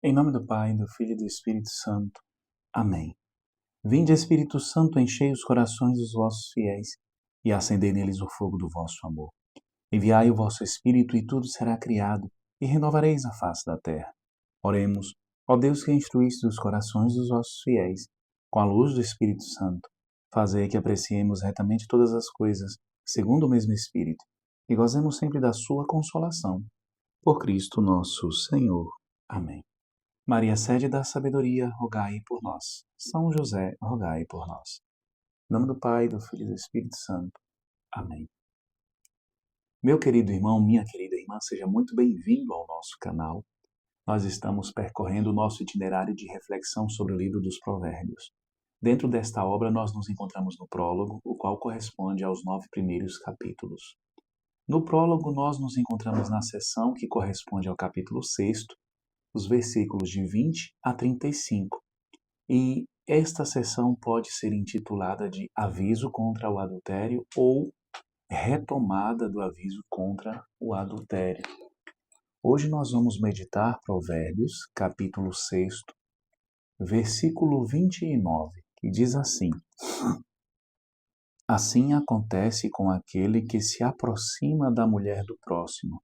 Em nome do Pai, do Filho e do Espírito Santo. Amém. Vinde, Espírito Santo, enchei os corações dos vossos fiéis e acendei neles o fogo do vosso amor. Enviai o vosso Espírito e tudo será criado e renovareis a face da terra. Oremos, ó Deus que instruíste os corações dos vossos fiéis, com a luz do Espírito Santo, fazei que apreciemos retamente todas as coisas, segundo o mesmo Espírito, e gozemos sempre da sua consolação. Por Cristo nosso Senhor. Amém. Maria, sede da sabedoria, rogai por nós. São José, rogai por nós. Em nome do Pai, do Filho e do Espírito Santo. Amém. Meu querido irmão, minha querida irmã, seja muito bem-vindo ao nosso canal. Nós estamos percorrendo o nosso itinerário de reflexão sobre o livro dos Provérbios. Dentro desta obra, nós nos encontramos no prólogo, o qual corresponde aos 9 primeiros capítulos. No prólogo, nós nos encontramos na seção que corresponde ao capítulo 6, os versículos de 20 a 35. E esta sessão pode ser intitulada de Aviso contra o Adultério ou Retomada do Aviso contra o Adultério. Hoje nós vamos meditar Provérbios, capítulo 6, versículo 29, que diz assim: Assim acontece com aquele que se aproxima da mulher do próximo.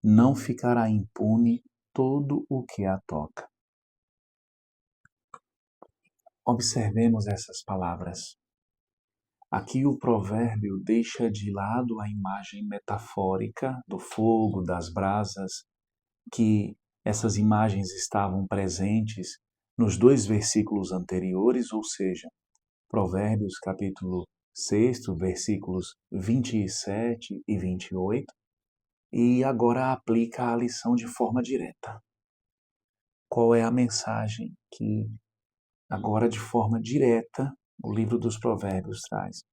Não ficará impune todo o que a toca. Observemos essas palavras. Aqui o provérbio deixa de lado a imagem metafórica do fogo, das brasas, que essas imagens estavam presentes nos 2 versículos anteriores, ou seja, Provérbios capítulo 6, versículos 27 e 28, e agora aplica a lição de forma direta. Qual é a mensagem que agora de forma direta o livro dos Provérbios traz?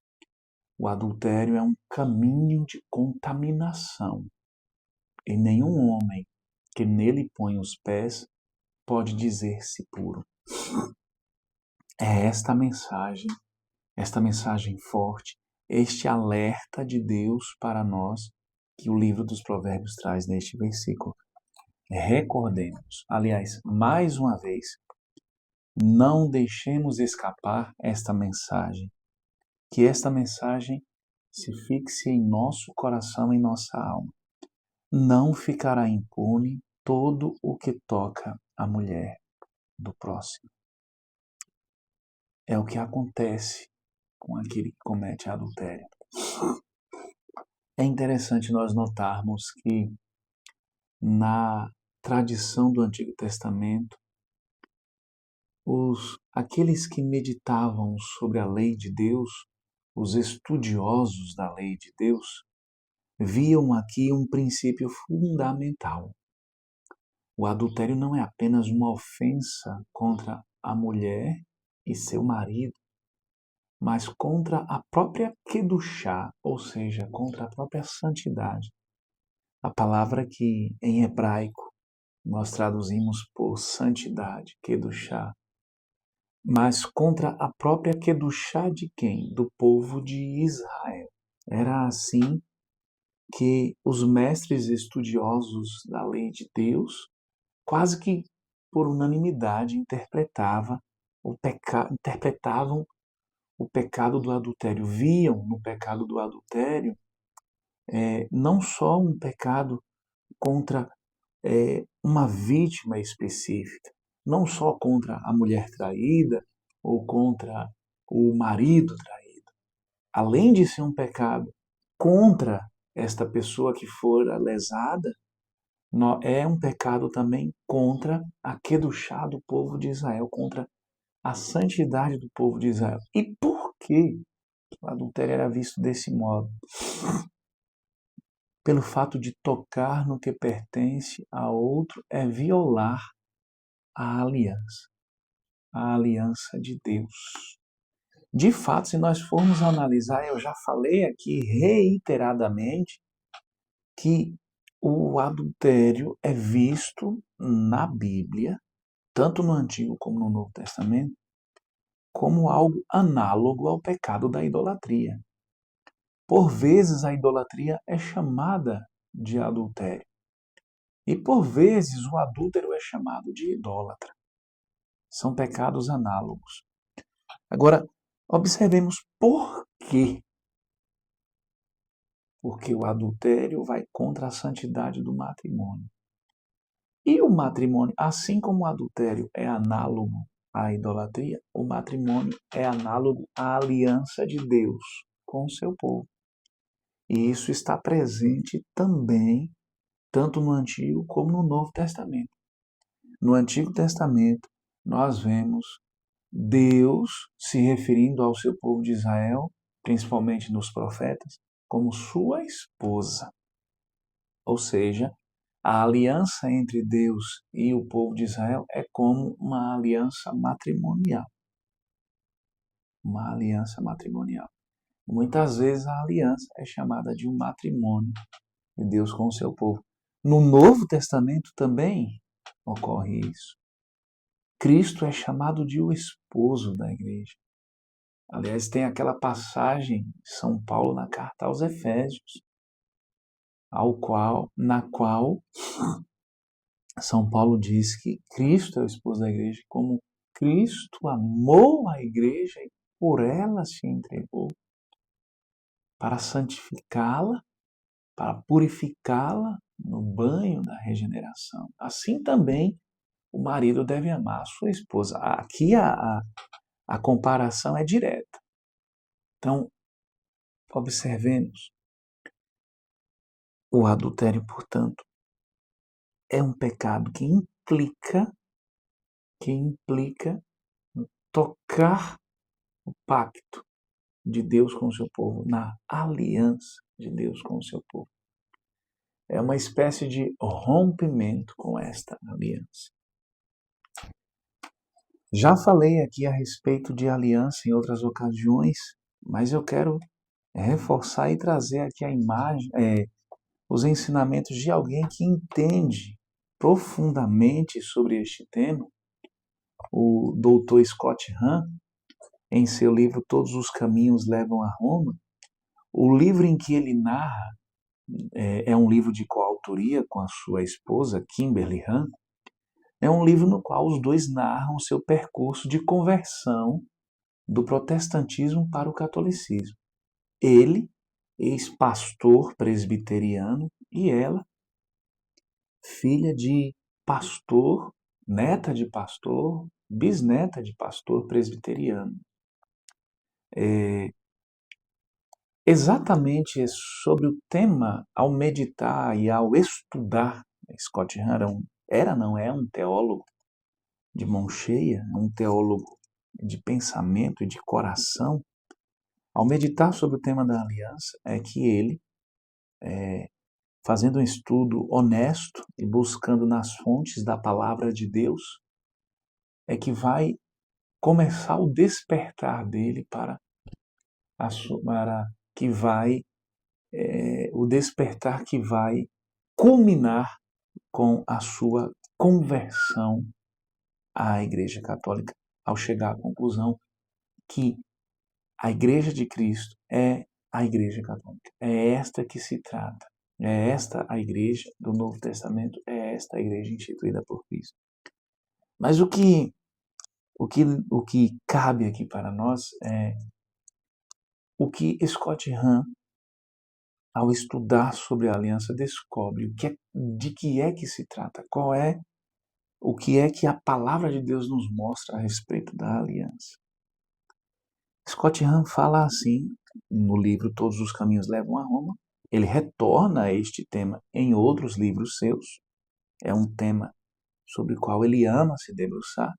O adultério é um caminho de contaminação, e nenhum homem que nele põe os pés pode dizer-se puro. É esta mensagem forte, este alerta de Deus para nós que o livro dos Provérbios traz neste versículo. Recordemos, aliás, mais uma vez, não deixemos escapar esta mensagem, que esta mensagem se fixe em nosso coração e nossa alma. Não ficará impune todo o que toca a mulher do próximo. É o que acontece com aquele que comete adultério. É interessante nós notarmos que na tradição do Antigo Testamento, aqueles que meditavam sobre a lei de Deus, os estudiosos da lei de Deus, viam aqui um princípio fundamental. O adultério não é apenas uma ofensa contra a mulher e seu marido, mas contra a própria kedushá, ou seja, contra a própria santidade. A palavra que em hebraico nós traduzimos por santidade, kedushá, mas contra a própria kedushá de quem? Do povo de Israel. Era assim que os mestres estudiosos da lei de Deus, quase que por unanimidade, interpretavam o pecado do adultério. Viam no pecado do adultério não só um pecado contra uma vítima específica, não só contra a mulher traída ou contra o marido traído. Além de ser um pecado contra esta pessoa que for lesada, é um pecado também contra a kedushá do povo de Israel, contra a santidade do povo de Israel. E por que o adultério era visto desse modo? Pelo fato de tocar no que pertence a outro é violar a aliança de Deus. De fato, se nós formos analisar, eu já falei aqui reiteradamente que o adultério é visto na Bíblia, tanto no Antigo como no Novo Testamento, como algo análogo ao pecado da idolatria. Por vezes a idolatria é chamada de adultério. E por vezes o adúltero é chamado de idólatra. São pecados análogos. Agora, observemos por quê. Porque o adultério vai contra a santidade do matrimônio. E o matrimônio, assim como o adultério é análogo à idolatria, o matrimônio é análogo à aliança de Deus com o seu povo. E isso está presente também, tanto no Antigo como no Novo Testamento. No Antigo Testamento, nós vemos Deus se referindo ao seu povo de Israel, principalmente nos profetas, como sua esposa. Ou seja, a aliança entre Deus e o povo de Israel é como uma aliança matrimonial. Uma aliança matrimonial. Muitas vezes a aliança é chamada de um matrimônio de Deus com o seu povo. No Novo Testamento também ocorre isso. Cristo é chamado de o esposo da igreja. Aliás, tem aquela passagem de São Paulo na carta aos Efésios, na qual São Paulo diz que Cristo é o esposo da igreja, como Cristo amou a igreja e por ela se entregou para santificá-la, para purificá-la no banho da regeneração. Assim também o marido deve amar a sua esposa. Aqui a comparação é direta. Então, observemos. O adultério, portanto, é um pecado que implica tocar o pacto de Deus com o seu povo, na aliança de Deus com o seu povo. É uma espécie de rompimento com esta aliança. Já falei aqui a respeito de aliança em outras ocasiões, mas eu quero reforçar e trazer aqui a imagem, os ensinamentos de alguém que entende profundamente sobre este tema, o Dr. Scott Hahn, em seu livro Todos os Caminhos Levam a Roma. O livro em que ele narra é um livro de coautoria com a sua esposa, Kimberly Hahn. É um livro no qual os dois narram o seu percurso de conversão do protestantismo para o catolicismo. Ele, ex-pastor presbiteriano, e ela, filha de pastor, neta de pastor, bisneta de pastor presbiteriano. Exatamente sobre o tema, ao meditar e ao estudar, Scott Hahn é um teólogo de mão cheia, um teólogo de pensamento e de coração. Ao meditar sobre o tema da aliança, é que ele, fazendo um estudo honesto e buscando nas fontes da palavra de Deus, é que vai começar o despertar dele o despertar que vai culminar com a sua conversão à Igreja Católica, ao chegar à conclusão que a Igreja de Cristo é a Igreja Católica. É esta que se trata. É esta a Igreja do Novo Testamento, é esta a Igreja instituída por Cristo. Mas o que cabe aqui para nós é o que Scott Hahn, ao estudar sobre a aliança, descobre de que é que se trata, o que é que a palavra de Deus nos mostra a respeito da aliança. Scott Hahn fala assim no livro Todos os Caminhos Levam a Roma. Ele retorna a este tema em outros livros seus. É um tema sobre o qual ele ama se debruçar.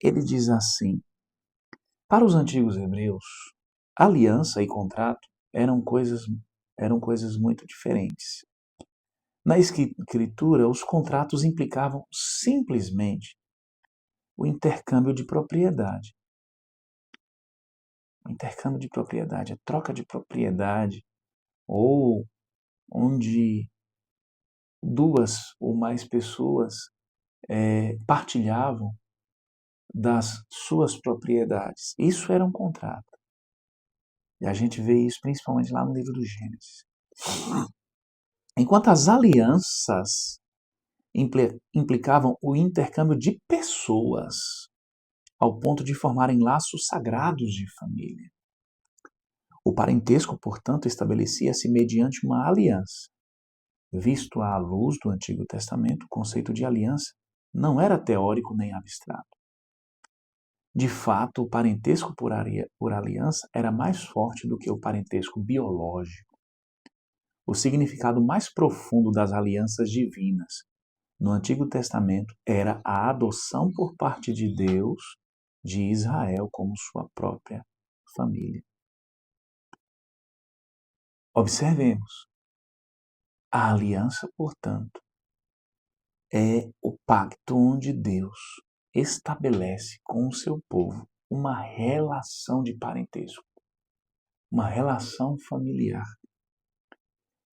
Ele diz assim: para os antigos hebreus, aliança e contrato eram coisas muito diferentes. Na Escritura, os contratos implicavam simplesmente o intercâmbio de propriedade. O intercâmbio de propriedade, a troca de propriedade, ou onde duas ou mais pessoas partilhavam das suas propriedades. Isso era um contrato. E a gente vê isso principalmente lá no livro do Gênesis. Enquanto as alianças implicavam o intercâmbio de pessoas, ao ponto de formarem laços sagrados de família. O parentesco, portanto, estabelecia-se mediante uma aliança. Visto à luz do Antigo Testamento, o conceito de aliança não era teórico nem abstrato. De fato, o parentesco por aliança era mais forte do que o parentesco biológico. O significado mais profundo das alianças divinas no Antigo Testamento era a adoção por parte de Deus de Israel como sua própria família. Observemos, a aliança, portanto, é o pacto onde Deus estabelece com o seu povo uma relação de parentesco, uma relação familiar.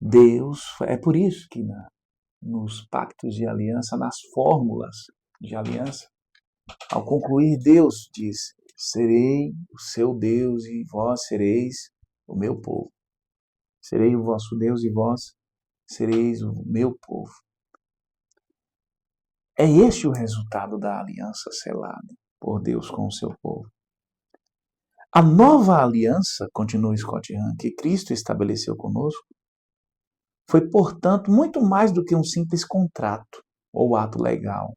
Deus, é por isso que nos pactos de aliança, nas fórmulas de aliança, ao concluir, Deus diz: serei o seu Deus e vós sereis o meu povo. Serei o vosso Deus e vós sereis o meu povo. É este o resultado da aliança selada por Deus com o seu povo. A nova aliança, continua Scott Hahn, que Cristo estabeleceu conosco, foi, portanto, muito mais do que um simples contrato ou ato legal,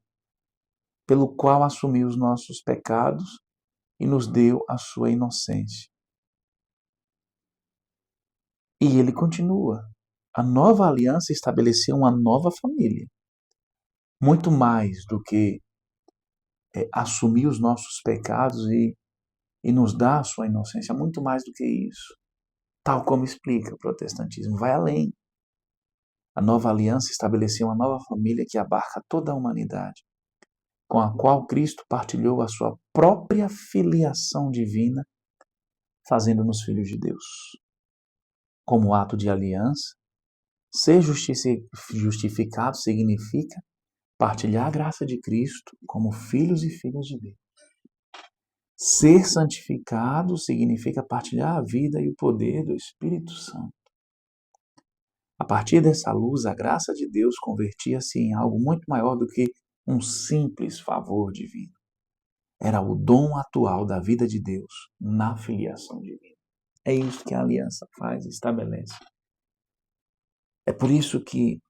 pelo qual assumiu os nossos pecados e nos deu a sua inocência. E ele continua. A nova aliança estabeleceu uma nova família. Muito mais do que assumir os nossos pecados e nos dar a sua inocência, muito mais do que isso. Tal como explica o protestantismo, vai além. A nova aliança estabeleceu uma nova família que abarca toda a humanidade, com a qual Cristo partilhou a sua própria filiação divina, fazendo-nos filhos de Deus. Como ato de aliança, ser justificado significa partilhar a graça de Cristo como filhos e filhas de Deus. Ser santificado significa partilhar a vida e o poder do Espírito Santo. A partir dessa luz, a graça de Deus convertia-se em algo muito maior do que um simples favor divino. Era o dom atual da vida de Deus na filiação divina. É isso que a aliança faz, estabelece. É por isso que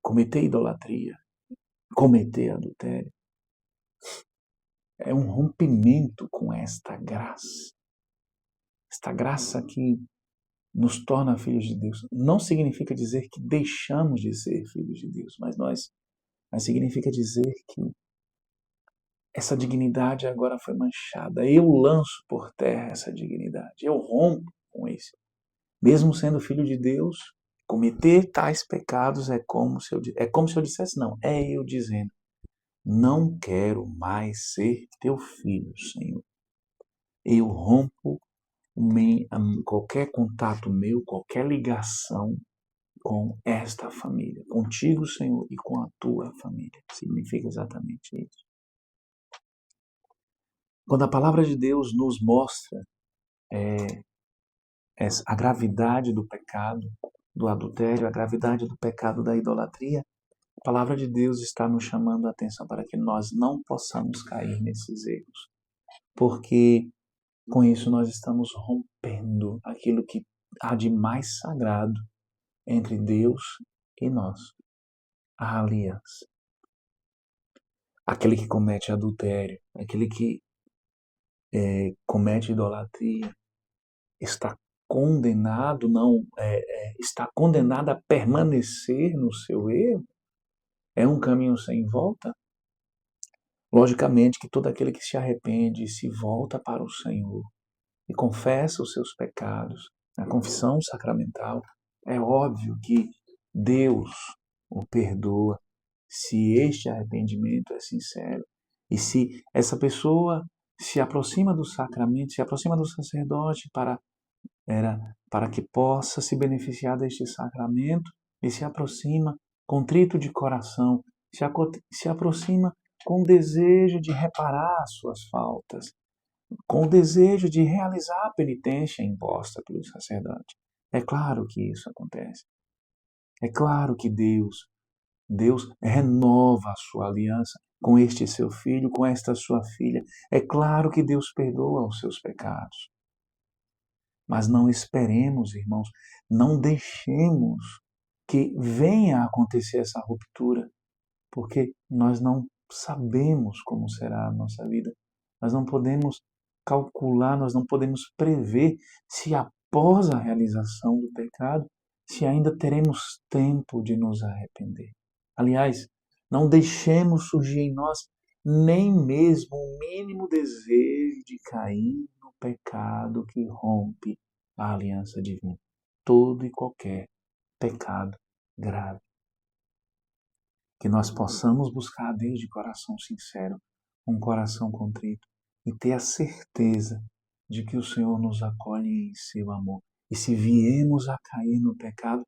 cometer idolatria, cometer adultério, é um rompimento com esta graça. Esta graça que nos torna filhos de Deus. Não significa dizer que deixamos de ser filhos de Deus, mas significa dizer que essa dignidade agora foi manchada. Eu lanço por terra essa dignidade. Eu rompo com isso. Mesmo sendo filho de Deus, cometer tais pecados é como se eu dissesse, não, é eu dizendo, não quero mais ser teu filho, Senhor. Eu rompo qualquer contato meu, qualquer ligação com esta família, contigo, Senhor, e com a tua família. Significa exatamente isso. Quando a palavra de Deus nos mostra a gravidade do pecado, do adultério, a gravidade do pecado da idolatria, a palavra de Deus está nos chamando a atenção para que nós não possamos cair nesses erros. Porque com isso nós estamos rompendo aquilo que há de mais sagrado entre Deus e nós, a aliança. Aquele que comete adultério, aquele que comete idolatria, está condenado, está condenado a permanecer no seu erro. É um caminho sem volta. Logicamente que todo aquele que se arrepende e se volta para o Senhor e confessa os seus pecados, a confissão sacramental, é óbvio que Deus o perdoa se este arrependimento é sincero e se essa pessoa se aproxima do sacramento, se aproxima do sacerdote para que possa se beneficiar deste sacramento e se aproxima contrito de coração, se aproxima com o desejo de reparar as suas faltas, com o desejo de realizar a penitência imposta pelo sacerdote. É claro que isso acontece. É claro que Deus renova a sua aliança com este seu filho, com esta sua filha. É claro que Deus perdoa os seus pecados. Mas não esperemos, irmãos, não deixemos que venha a acontecer essa ruptura, porque nós não sabemos como será a nossa vida. Nós não podemos calcular, nós não podemos prever se após a realização do pecado, se ainda teremos tempo de nos arrepender. Aliás, não deixemos surgir em nós nem mesmo o mínimo desejo de cair no pecado que rompe a aliança divina. Todo e qualquer pecado grave. Que nós possamos buscar a Deus de coração sincero, um coração contrito, e ter a certeza de que o Senhor nos acolhe em seu amor. E se viemos a cair no pecado,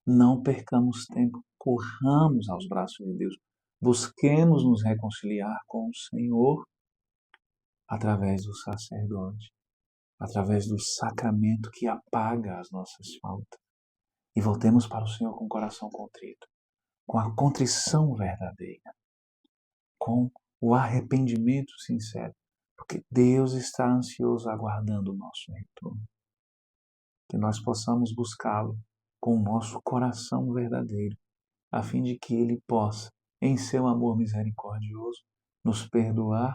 não percamos tempo, corramos aos braços de Deus, busquemos nos reconciliar com o Senhor através do sacerdote, através do sacramento que apaga as nossas faltas. E voltemos para o Senhor com o coração contrito, com a contrição verdadeira, com o arrependimento sincero, porque Deus está ansioso aguardando o nosso retorno. Que nós possamos buscá-lo com o nosso coração verdadeiro, a fim de que Ele possa, em seu amor misericordioso, nos perdoar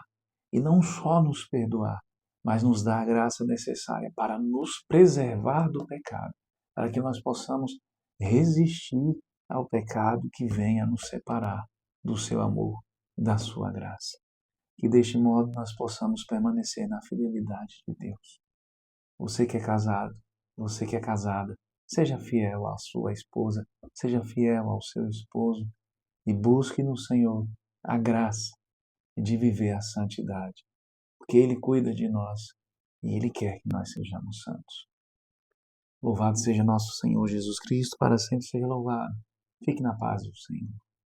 e não só nos perdoar, mas nos dar a graça necessária para nos preservar do pecado, para que nós possamos resistir ao pecado que venha nos separar do seu amor, da sua graça. Que deste modo nós possamos permanecer na fidelidade de Deus. Você que é casado, você que é casada, seja fiel à sua esposa, seja fiel ao seu esposo e busque no Senhor a graça de viver a santidade, porque Ele cuida de nós e Ele quer que nós sejamos santos. Louvado seja nosso Senhor Jesus Cristo, para sempre seja louvado. Fique na paz do Senhor.